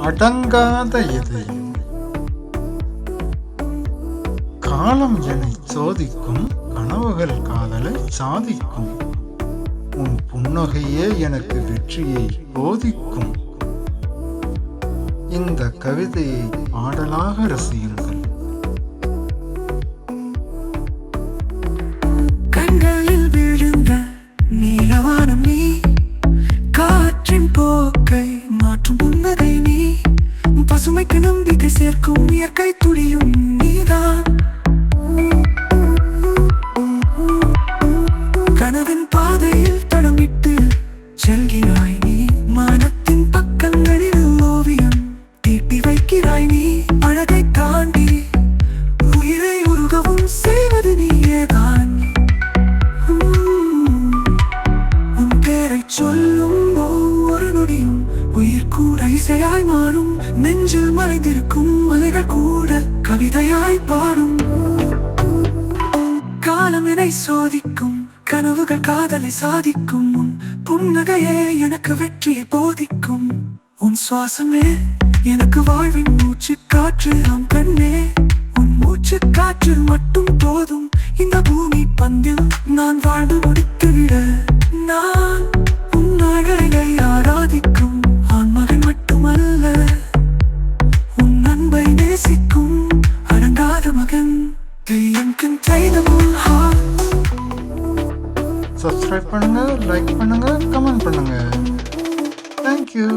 அடங்காத இதயம். காலம் என்னை சோதிக்கும், கனவுகள் காதலை சாதிக்கும். உன் புன்னகையே எனக்கு வெற்றியை போதிக்கும். இந்த கவிதையை பாடலாக ரசியுங்கள். கண்களில் விழுந்த நீலவானம் நீ, காற்றின் போக்கை மாற்றும் புன்னகை நீ, பசுமைக்கு நம்பிக்கை சேர்க்கும் இயற்கை துளியும் நீதான். கனவின் பாதையில் தடமிட்டு செல்கிறாய் நீ, மனத்தின் பக்கங்களில் ஓவியம் தீட்டி வைக்கிறாய் நீ. அழகை தாண்டி உயிரை உருகவும் செய்வது நீயேதான். உன் பேரை சொல்லும் ஒவ்வொரு நொடியும் உயிர் கூட இசையாய் மாறும். நெஞ்சில் மறைந்திருக்கும் மலைகள் கூட கவிதையாய் பாடும். காலம் என்னை சோதிக்கும், கனவுகள் காதலை சாதிக்கும். உன் புன்னகையே எனக்கு வெற்றியை போதிக்கும். உன் சுவாசமே எனக்கு வாழ்வின் மூச்சு காற்று. ஆம் கண்ணே, உன் மூச்சு காற்று மட்டும் போதும் இந்த பூமி பந்தில் நான் வாழ்ந்து முடித்துவிட. நான் உன் அழகை ஆராதிக்கும் ஆண்மகன் மட்டுமல்ல, உன் அன்பை நேசிக்கும் அடங்காத மகன். சப்ஸ்கிரைப் பண்ணுங்க, லைக் பண்ணுங்க, கமெண்ட் பண்ணுங்க. தேங்க்யூ.